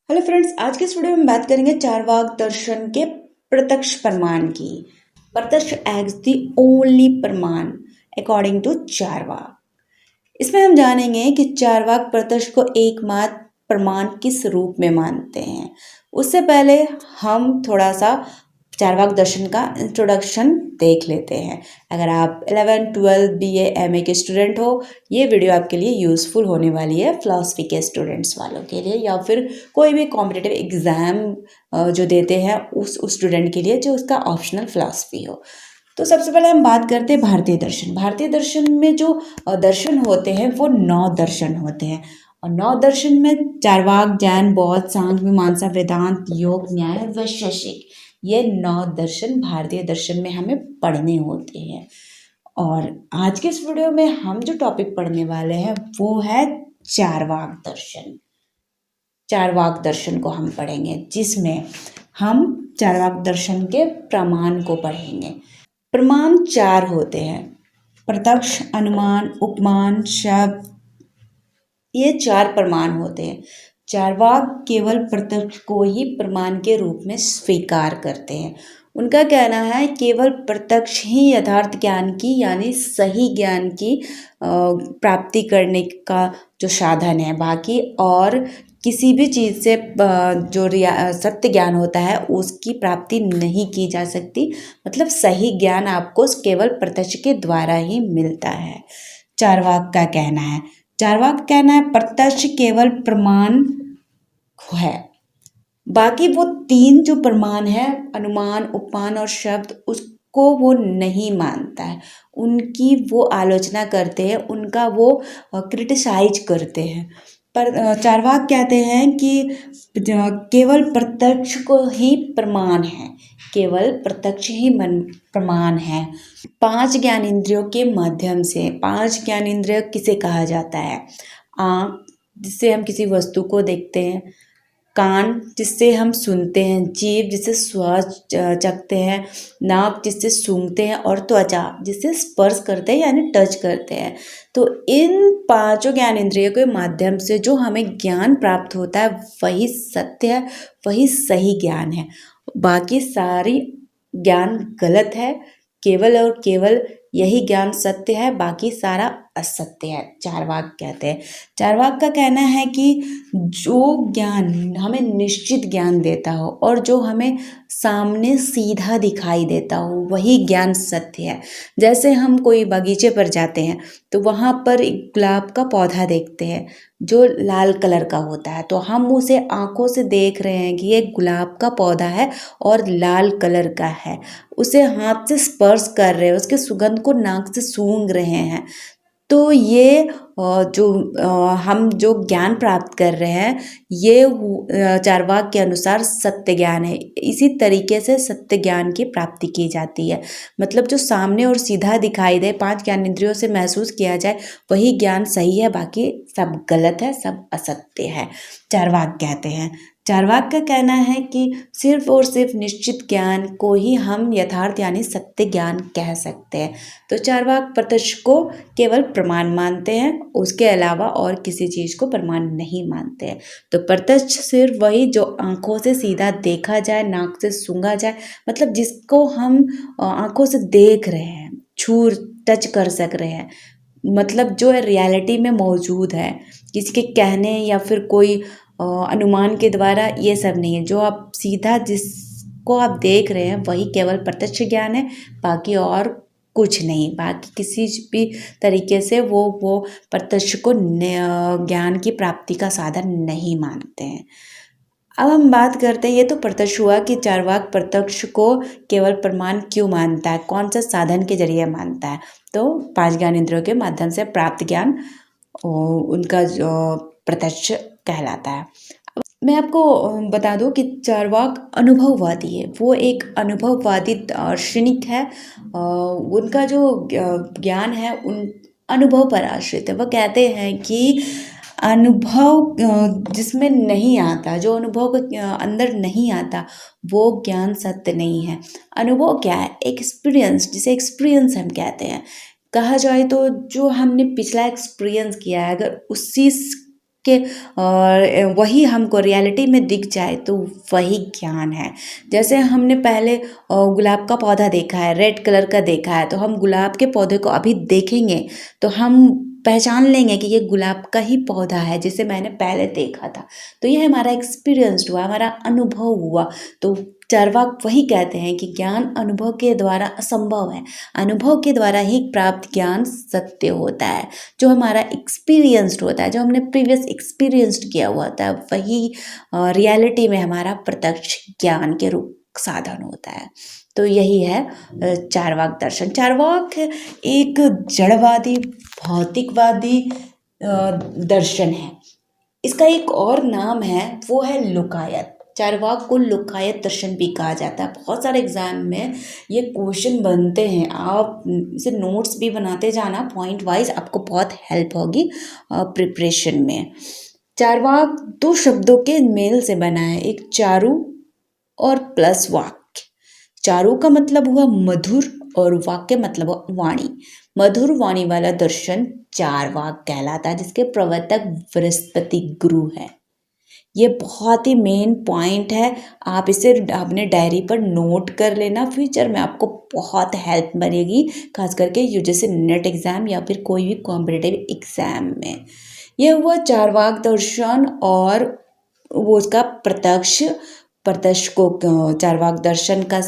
Hello friends, आज के इस वीडियो में बात करेंगे चारवाक दर्शन के प्रत्यक्ष प्रमाण की। प्रत्यक्ष एज द ओनली प्रमाण अकॉर्डिंग टू चारवाक। इसमें हम जानेंगे कि चारवाक प्रत्यक्ष को एकमात्र प्रमाण किस रूप में मानते हैं। उससे पहले हम थोड़ा सा चारवाक दर्शन का इंट्रोडक्शन देख लेते हैं। अगर आप 11, 12, BA, MA के स्टूडेंट हो, ये वीडियो आपके लिए यूज़फुल होने वाली है फिलॉसफी के स्टूडेंट्स वालों के लिए, या फिर कोई भी कॉम्पिटिटिव एग्ज़ाम जो देते हैं उस स्टूडेंट के लिए जो उसका ऑप्शनल फिलॉसफी हो। तो सबसे पहले हम बात करते हैं भारतीय दर्शन। भारतीय दर्शन में जो दर्शन होते हैं वो 9 दर्शन होते हैं, और 9 दर्शन में चारवाक, जैन, बौद्ध, सांख्य, मीमांसा, वेदांत, योग, न्याय, वैशेषिक, ये 9 दर्शन भारतीय दर्शन में हमें पढ़ने होते हैं। और आज के इस वीडियो में हम जो टॉपिक पढ़ने वाले हैं वो है चारवाक दर्शन। चारवाक दर्शन को हम पढ़ेंगे, जिसमें हम चारवाक दर्शन के प्रमाण को पढ़ेंगे। प्रमाण 4 होते हैं: प्रत्यक्ष, अनुमान, उपमान, शब्द। ये 4 प्रमाण होते हैं। चारवाक केवल प्रत्यक्ष को ही प्रमाण के रूप में स्वीकार करते हैं। उनका कहना है केवल प्रत्यक्ष ही यथार्थ ज्ञान की यानी सही ज्ञान की प्राप्ति करने का जो साधन है। बाकी और किसी भी चीज़ से जो सत्य ज्ञान होता है उसकी प्राप्ति नहीं की जा सकती। मतलब सही ज्ञान आपको केवल प्रत्यक्ष के द्वारा ही मिलता है, चारवाक का कहना है। चारवाक कहना है प्रत्यक्ष केवल प्रमाण है। बाकी वो 3 जो प्रमाण है, अनुमान, उपमान और शब्द, उसको वो नहीं मानता है। उनकी वो आलोचना करते हैं, उनका वो क्रिटिसाइज करते हैं। पर चारवाक कहते हैं कि केवल प्रत्यक्ष को ही प्रमाण है, केवल प्रत्यक्ष ही प्रमाण है। 5 ज्ञानेंद्रियों के माध्यम से, 5 ज्ञानेंद्रिय किसे कहा जाता है? आँख, जिससे हम किसी वस्तु को देखते हैं; कान, जिससे हम सुनते हैं; जीभ, जिससे स्वाद चखते हैं; नाक, जिससे सूंघते हैं; और त्वचा, जिससे स्पर्श करते हैं यानी टच करते हैं। तो इन 5 ज्ञानेंद्रियों के माध्यम से जो हमें ज्ञान प्राप्त होता है वही सत्य है, वही सही ज्ञान है। बाकी सारी ज्ञान गलत है। केवल और केवल यही ज्ञान सत्य है, बाकी सारा असत्य है, चारवाक कहते हैं। चारवाक का कहना है कि जो ज्ञान हमें निश्चित ज्ञान देता हो और जो हमें सामने सीधा दिखाई देता हो वही ज्ञान सत्य है। जैसे हम कोई बगीचे पर जाते हैं तो वहाँ पर एक गुलाब का पौधा देखते हैं जो लाल कलर का होता है, तो हम उसे आँखों से देख रहे हैं कि ये गुलाब का पौधा है और लाल कलर का है। उसे हाथ से स्पर्श कर रहे हैं, उसके सुगंध को नाक से सूंघ रहे हैं। तो ये हम जो ज्ञान प्राप्त कर रहे हैं ये चारवाक के अनुसार सत्य ज्ञान है। इसी तरीके से सत्य ज्ञान की प्राप्ति की जाती है। मतलब जो सामने और सीधा दिखाई दे, 5 ज्ञानेंद्रियों से महसूस किया जाए, वही ज्ञान सही है, बाकी सब गलत है, सब असत्य है, चारवाक कहते हैं। चारवाक का कहना है कि सिर्फ और सिर्फ निश्चित ज्ञान को ही हम यथार्थ यानी सत्य ज्ञान कह सकते हैं। तो चारवाक प्रत्यक्ष को केवल प्रमाण मानते हैं, उसके अलावा और किसी चीज़ को प्रमाण नहीं मानते हैं। तो प्रत्यक्ष सिर्फ वही जो आँखों से सीधा देखा जाए, नाक से सूंघा जाए, मतलब जिसको हम आँखों से देख रहे हैं, छू टच कर सक रहे हैं, मतलब जो रियलिटी में मौजूद है, किसी के कहने या फिर कोई अनुमान के द्वारा, ये सब नहीं है। जो आप सीधा जिसको आप देख रहे हैं वही केवल प्रत्यक्ष ज्ञान है, बाकी और कुछ नहीं। बाकी किसी भी तरीके से वो प्रत्यक्ष को ज्ञान की प्राप्ति का साधन नहीं मानते हैं। अब हम बात करते हैं, ये तो प्रत्यक्ष हुआ कि चारवाक प्रत्यक्ष को केवल प्रमाण क्यों मानता है, कौन सा साधन के जरिए मानता है। तो 5 ज्ञानेंद्रियों के माध्यम से प्राप्त ज्ञान उनका जो प्रत्यक्ष कहलाता है। मैं आपको बता दूं कि चारवाक अनुभववादी है, वो एक अनुभववादी दार्शनिक है। उनका जो ज्ञान है उन अनुभव पर आश्रित है। वो कहते हैं कि अनुभव जिसमें नहीं आता, जो अनुभव के अंदर नहीं आता, वो ज्ञान सत्य नहीं है। अनुभव क्या है? एक्सपीरियंस, जिसे एक्सपीरियंस हम कहते हैं। कहा जाए तो जो हमने पिछला एक्सपीरियंस किया है, अगर उसी के और वही हमको रियलिटी में दिख जाए तो वही ज्ञान है। जैसे हमने पहले गुलाब का पौधा देखा है, रेड कलर का देखा है, तो हम गुलाब के पौधे को अभी देखेंगे तो हम पहचान लेंगे कि ये गुलाब का ही पौधा है जिसे मैंने पहले देखा था। तो ये हमारा एक्सपीरियंस हुआ, हमारा अनुभव हुआ। तो चार्वाक वही कहते हैं कि ज्ञान अनुभव के द्वारा असंभव है, अनुभव के द्वारा ही प्राप्त ज्ञान सत्य होता है। जो हमारा एक्सपीरियंस्ड होता है, जो हमने प्रीवियस एक्सपीरियंस्ड किया हुआ होता है, वही रियलिटी में हमारा प्रत्यक्ष ज्ञान के रूप साधन होता है। तो यही है चार्वाक दर्शन। चार्वाक एक जड़वादी भौतिकवादी दर्शन है। इसका एक और नाम है, वो है लुकायत। चार्वाक को लुकायत दर्शन भी कहा जाता है। बहुत सारे एग्जाम में ये क्वेश्चन बनते हैं, आप इसे नोट्स भी बनाते जाना पॉइंट वाइज, आपको बहुत हेल्प होगी प्रिपरेशन में। चार्वाक दो शब्दों के मेल से बना है, एक चारु और प्लस वाक्य। चारु का मतलब हुआ मधुर और वाक्य मतलब हुआ वाणी। मधुर वाणी वाला दर्शन चार्वाक कहलाता है, जिसके प्रवर्तक बृहस्पति गुरु है। ये बहुत ही मेन पॉइंट है, आप इसे अपने डायरी पर नोट कर लेना, फ्यूचर में आपको बहुत हेल्प बनेगी, खास करके यूजीसी नेट एग्ज़ाम या फिर कोई भी कॉम्पिटिटिव एग्ज़ाम में। यह हुआ चार्वाक दर्शन और वो उसका प्रत्यक्ष को चार्वाक दर्शन का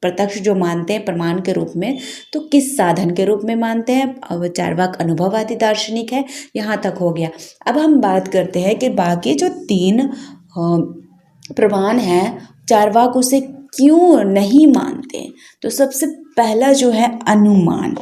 प्रत्यक्ष जो मानते हैं प्रमाण के रूप में, तो किस साधन के रूप में मानते हैं। अब चार्वाक अनुभववादी दार्शनिक है, यहाँ तक हो गया। अब हम बात करते हैं कि बाकी जो 3 प्रमाण हैं, चार्वाक उसे क्यों नहीं मानते। तो सबसे पहला जो है अनुमान।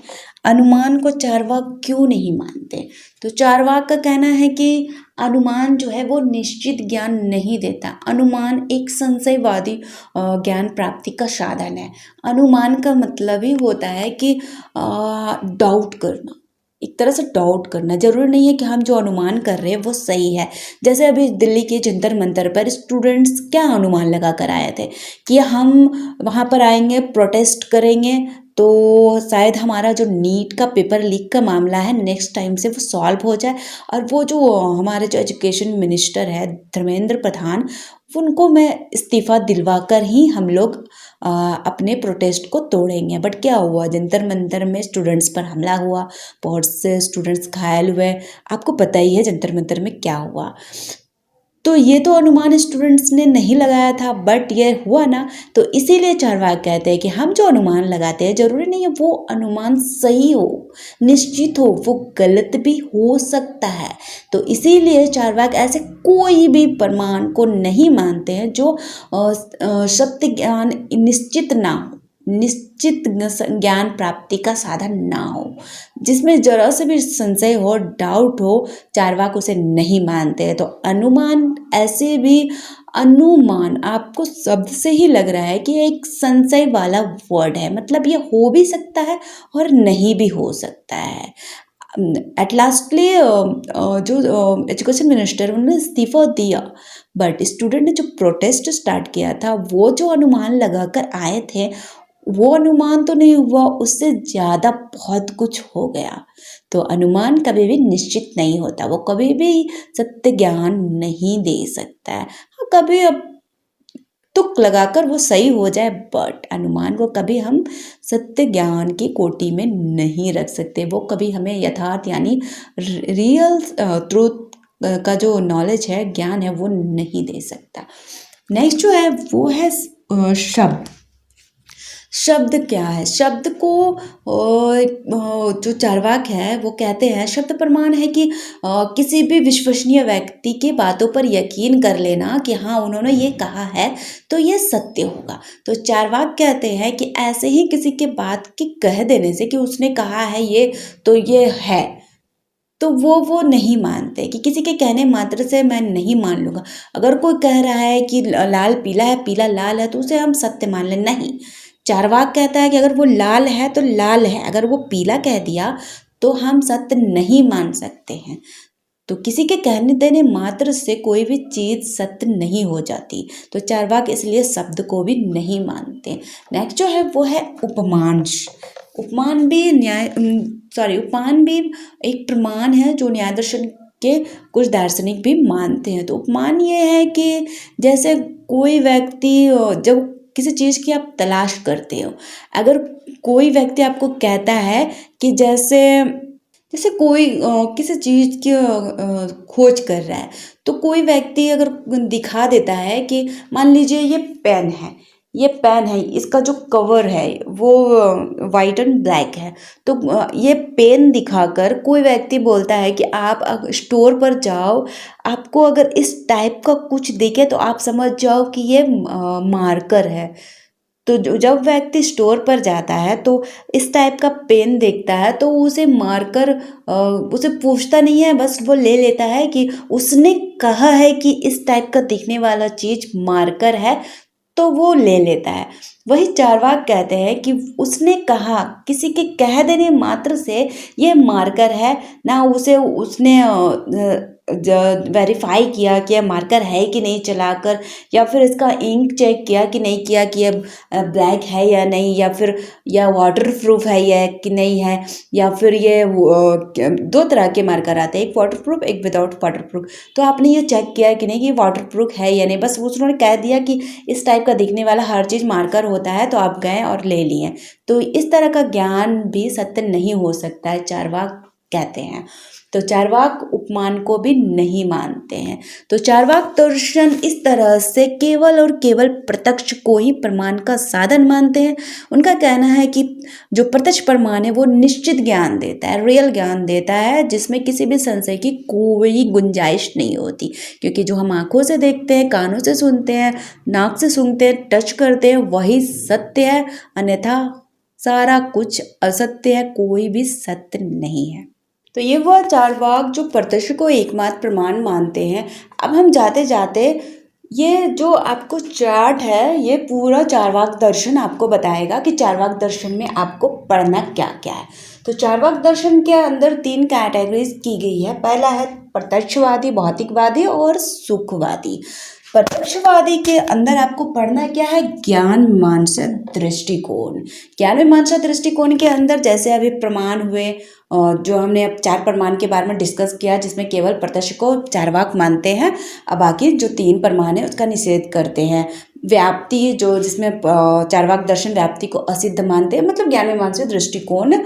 अनुमान को चार्वाक क्यों नहीं मानते। तो चार्वाक का कहना है कि अनुमान जो है वो निश्चित ज्ञान नहीं देता। अनुमान एक संशयवादी ज्ञान प्राप्ति का साधन है। अनुमान का मतलब ही होता है कि डाउट करना, एक तरह से डाउट करना। जरूरी नहीं है कि हम जो अनुमान कर रहे हैं वो सही है। जैसे अभी दिल्ली के जंतर मंतर पर स्टूडेंट्स क्या अनुमान लगा कर आए थे कि हम वहाँ पर आएंगे, प्रोटेस्ट करेंगे, तो शायद हमारा जो नीट का पेपर लीक का मामला है नेक्स्ट टाइम से वो सॉल्व हो जाए। और वो जो हमारे जो एजुकेशन मिनिस्टर है धर्मेंद्र प्रधान, उनको मैं इस्तीफ़ा दिलवा कर ही हम लोग अपने प्रोटेस्ट को तोड़ेंगे। बट क्या हुआ, जंतर मंतर में स्टूडेंट्स पर हमला हुआ, बहुत से स्टूडेंट्स घायल हुए। आपको पता ही है जंतर मंतर में क्या हुआ। तो ये तो अनुमान स्टूडेंट्स ने नहीं लगाया था, बट ये हुआ ना। तो इसीलिए चार्वाक कहते हैं कि हम जो अनुमान लगाते हैं जरूरी नहीं है वो अनुमान सही हो, निश्चित हो, वो गलत भी हो सकता है। तो इसीलिए चार्वाक ऐसे कोई भी प्रमाण को नहीं मानते हैं जो सत्य ज्ञान निश्चित ना हो, निश्चित ज्ञान प्राप्ति का साधन ना हो, जिसमें जरा से भी संशय हो, डाउट हो, चार्वाक उसे नहीं मानते हैं। तो अनुमान ऐसे भी, अनुमान आपको शब्द से ही लग रहा है कि एक संशय वाला वर्ड है, मतलब ये हो भी सकता है और नहीं भी हो सकता है। एट लास्टली जो एजुकेशन मिनिस्टर उन्होंने इस्तीफा दिया, बट स्टूडेंट ने जो प्रोटेस्ट स्टार्ट किया था, वो जो अनुमान लगाकर आए थे, वो अनुमान तो नहीं हुआ, उससे ज़्यादा बहुत कुछ हो गया। तो अनुमान कभी भी निश्चित नहीं होता, वो कभी भी सत्य ज्ञान नहीं दे सकता है। हाँ, कभी अब तुक लगाकर वो सही हो जाए, बट अनुमान को कभी हम सत्य ज्ञान की कोटि में नहीं रख सकते। वो कभी हमें यथार्थ यानी रियल ट्रूथ का जो नॉलेज है, ज्ञान है, वो नहीं दे सकता। नेक्स्ट जो है वो है शब्द। शब्द क्या है। शब्द को जो चार्वाक है वो कहते हैं, शब्द प्रमाण है कि किसी भी विश्वसनीय व्यक्ति के बातों पर यकीन कर लेना कि हाँ उन्होंने ये कहा है तो ये सत्य होगा। तो चार्वाक कहते हैं कि ऐसे ही किसी के बात की कह देने से कि उसने कहा है ये तो ये है, तो वो नहीं मानते कि किसी के कहने मात्र से मैं नहीं मान लूँगा। अगर कोई कह रहा है कि लाल पीला है, पीला लाल है, तो उसे हम सत्य मान लें, नहीं। चार्वाक कहता है कि अगर वो लाल है तो लाल है, अगर वो पीला कह दिया तो हम सत्य नहीं मान सकते हैं। तो किसी के कहने देने मात्र से कोई भी चीज़ सत्य नहीं हो जाती। तो चार्वाक इसलिए शब्द को भी नहीं मानते। नेक्स्ट जो है वो है उपमान। उपमान भी उपमान भी एक प्रमाण है जो न्याय दर्शन के कुछ दार्शनिक भी मानते हैं। तो उपमान ये है कि जैसे कोई व्यक्ति जब किसी चीज़ की आप तलाश करते हो, अगर कोई व्यक्ति आपको कहता है कि जैसे जैसे कोई किसी चीज़ की खोज कर रहा है, तो कोई व्यक्ति अगर दिखा देता है कि मान लीजिए ये पेन है, इसका जो कवर है वो वाइट एंड ब्लैक है। तो ये पेन दिखाकर कोई व्यक्ति बोलता है कि आप स्टोर पर जाओ, आपको अगर इस टाइप का कुछ दिखे तो आप समझ जाओ कि ये मार्कर है। तो जब व्यक्ति स्टोर पर जाता है तो इस टाइप का पेन देखता है तो उसे मारकर उसे पूछता नहीं है, बस वो ले लेता है कि उसने कहा है कि इस टाइप का दिखने वाला चीज मार्कर है, तो वो ले लेता है। वही चार्वाक कहते हैं कि उसने कहा, किसी के कह देने मात्र से ये मार्कर है, ना उसे उसने वेरीफाई किया कि यह मार्कर है कि नहीं चलाकर, या फिर इसका इंक चेक किया कि नहीं किया कि यह ब्लैक है या नहीं, या फिर यह वाटर प्रूफ है या कि नहीं है, या फिर ये दो तरह के मार्कर आते हैं, एक वाटर प्रूफ एक विदाउट वाटर प्रूफ। तो आपने ये चेक किया कि नहीं कि वाटर प्रूफ है या नहीं, बस उन्होंने कह दिया कि इस टाइप का दिखने वाला हर चीज़ मार्कर होता है, तो आप गए और ले लिए। तो इस तरह का ज्ञान भी सत्य नहीं हो सकता है, चार्वाक कहते हैं। तो चार्वाक उपमान को भी नहीं मानते हैं। तो चार्वाक दर्शन इस तरह से केवल और केवल प्रत्यक्ष को ही प्रमाण का साधन मानते हैं। उनका कहना है कि जो प्रत्यक्ष प्रमाण है वो निश्चित ज्ञान देता है, रियल ज्ञान देता है, जिसमें किसी भी संशय की कोई गुंजाइश नहीं होती, क्योंकि जो हम आंखों से देखते हैं, कानों से सुनते हैं, नाक से सूंघते हैं, टच करते हैं, वही सत्य है, अन्यथा सारा कुछ असत्य है, कोई भी सत्य नहीं है। तो ये वह चार्वाक जो प्रत्यक्ष को एकमात्र प्रमाण मानते हैं। अब हम जाते जाते ये जो आपको चार्ट है, ये पूरा चार्वाक दर्शन आपको बताएगा कि चार्वाक दर्शन में आपको पढ़ना क्या क्या है। तो चार्वाक दर्शन के अंदर 3 कैटेगरीज की गई है। पहला है प्रत्यक्षवादी, भौतिकवादी और सुखवादी। प्रत्यक्षवादी के अंदर आपको पढ़ना क्या है, ज्ञान मीमांसा दृष्टिकोण। ज्ञान मीमांसा दृष्टिकोण के अंदर जैसे अभी प्रमाण हुए, जो हमने अब 4 प्रमाण के बारे में डिस्कस किया, जिसमें केवल प्रत्यक्ष को चार्वाक मानते हैं, अब बाकी जो 3 प्रमाण है उसका निषेध करते हैं। व्याप्ति, जो जिसमें चार्वाक दर्शन व्याप्ति को असिद्ध मानते हैं, मतलब ज्ञान मीमांसा दृष्टिकोण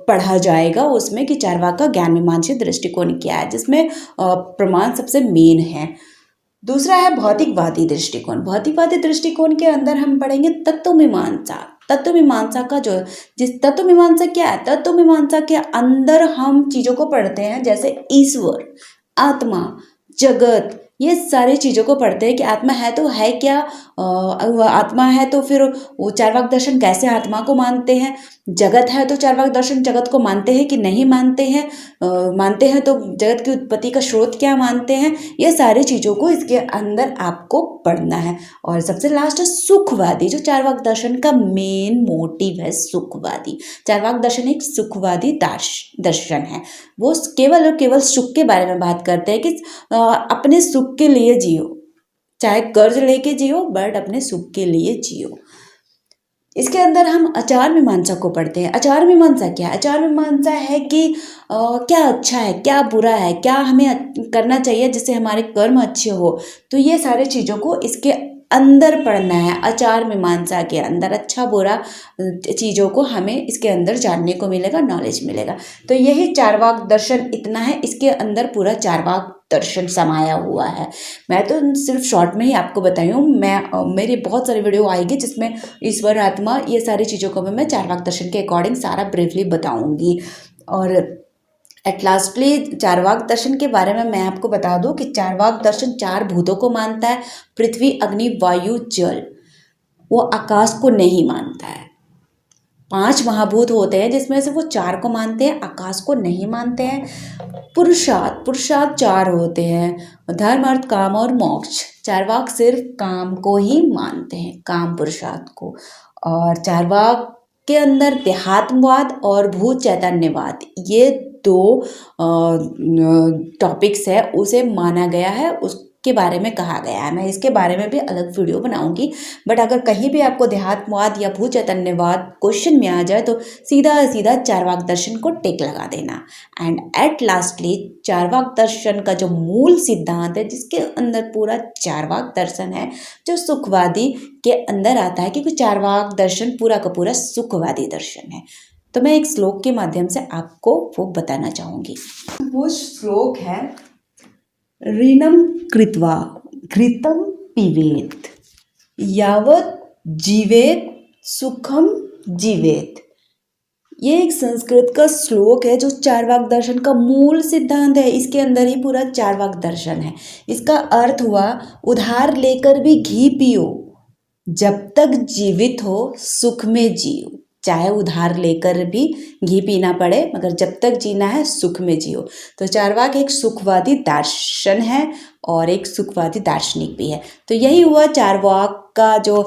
पढ़ा जाएगा उसमें कि चार्वाक का ज्ञान मीमांसा दृष्टिकोण क्या है, जिसमें प्रमाण सबसे मेन है। दूसरा है भौतिकवादी दृष्टिकोण। भौतिकवादी दृष्टिकोण के अंदर हम पढ़ेंगे तत्व मीमांसा। तत्व मीमांसा का जो जिस तत्व मीमांसा क्या है, तत्व मीमांसा के अंदर हम चीज़ों को पढ़ते हैं, जैसे ईश्वर, आत्मा, जगत, ये सारी चीज़ों को पढ़ते हैं कि आत्मा है तो है क्या, आत्मा है तो फिर वो चार्वाक दर्शन कैसे आत्मा को मानते हैं, जगत है तो चार्वाक दर्शन जगत को मानते हैं कि नहीं मानते हैं, मानते हैं तो जगत की उत्पत्ति का स्रोत क्या मानते हैं, ये सारी चीज़ों को इसके अंदर आपको पढ़ना है। और सबसे लास्ट है सुखवादी, जो चार्वाक दर्शन का मेन मोटिव है, सुखवादी। चार्वाक दर्शन एक सुखवादी दर्शन है। वो केवल और केवल सुख के बारे में बात करते हैं कि अपने सुख के लिए जियो, चाहे कर्ज लेके जियो, बट अपने सुख के लिए जियो। इसके अंदर हम आचार मीमांसा को पढ़ते हैं। आचार मीमांसा क्या है? आचार मीमांसा है कि क्या अच्छा है, क्या बुरा है, क्या हमें करना चाहिए जिससे हमारे कर्म अच्छे हो। तो ये सारी चीज़ों को इसके अंदर पढ़ना है। आचार मीमांसा के अंदर अच्छा बुरा चीज़ों को हमें इसके अंदर जानने को मिलेगा, नॉलेज मिलेगा। तो यही चार्वाक दर्शन इतना है, इसके अंदर पूरा चार्वाक दर्शन समाया हुआ है। मैं तो सिर्फ शॉर्ट में ही आपको बताई हूँ। मेरी बहुत सारी वीडियो आएगी जिसमें ईश्वर, आत्मा, ये सारी चीज़ों को मैं चार्वाक दर्शन के अकॉर्डिंग सारा ब्रीफली बताऊँगी। और एट लास्टली चार्वाक दर्शन के बारे में मैं आपको बता दूं कि चार्वाक दर्शन 4 भूतों को मानता है, पृथ्वी, अग्नि, वायु, जल। वो आकाश को नहीं मानता है। 5 महाभूत होते हैं जिसमें से वो 4 को मानते हैं, आकाश को नहीं मानते हैं। पुरुषार्थ 4 होते हैं, धर्म, अर्थ, काम और मोक्ष। चार्वाक सिर्फ काम को ही मानते हैं, काम पुरुषार्थ को। और चार्वाक के अंदर देहात्मवाद और भूत चैतन्यवाद, ये 2 टॉपिक्स है, उसे माना गया है, के बारे में कहा गया है। मैं इसके बारे में भी अलग वीडियो बनाऊंगी, बट अगर कहीं भी आपको देहात्मवाद या भू चैतन्यवाद क्वेश्चन में आ जाए तो सीधा सीधा चारवाक दर्शन को टिक लगा देना। एंड एट लास्टली चारवाक दर्शन का जो मूल सिद्धांत है, जिसके अंदर पूरा चारवाक दर्शन है, जो सुखवादी के अंदर आता है, क्योंकि चारवाक दर्शन पूरा का पूरा सुखवादी दर्शन है। तो मैं एक श्लोक के माध्यम से आपको वो बताना चाहूँगी। वो श्लोक है, ऋणम कृत्वा घृतम पिबेत यावत जीवेत सुखम जीवेत। ये एक संस्कृत का श्लोक है जो चारवाक दर्शन का मूल सिद्धांत है। इसके अंदर ही पूरा चारवाक दर्शन है। इसका अर्थ हुआ, उधार लेकर भी घी पियो, जब तक जीवित हो सुख में जियो। चाहे उधार लेकर भी घी पीना पड़े, मगर जब तक जीना है सुख में जियो। तो चारवाक एक सुखवादी दर्शन है और एक सुखवादी दार्शनिक भी है। तो यही हुआ चारवाक का जो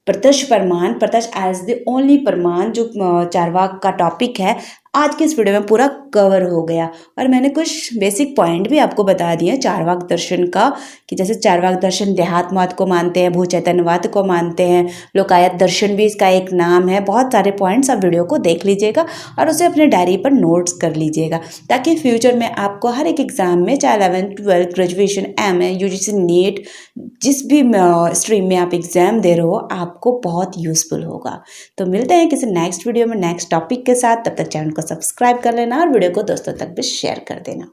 प्रत्यक्ष प्रमाण, प्रत्यक्ष एज द ओनली प्रमाण, जो चारवाक का टॉपिक है, आज के इस वीडियो में पूरा कवर हो गया। और मैंने कुछ बेसिक पॉइंट भी आपको बता दिए चारवाक दर्शन का, कि जैसे चारवाक दर्शन देहात्मवाद को मानते हैं, भू चैतन्यवाद को मानते हैं, लोकायत दर्शन भी इसका एक नाम है। बहुत सारे पॉइंट्स आप वीडियो को देख लीजिएगा और उसे अपने डायरी पर नोट्स कर लीजिएगा, ताकि फ्यूचर में आपको हर एक एग्जाम में, चाहे 11th 12th graduation, MA, UGC, NEET, जिस भी स्ट्रीम में आप एग्जाम दे रहे हो, आपको बहुत यूजफुल होगा। तो मिलते हैं किसी नेक्स्ट वीडियो में नेक्स्ट टॉपिक के साथ। तब तक चैनल को सब्सक्राइब कर लेना और वीडियो को दोस्तों तक भी शेयर कर देना।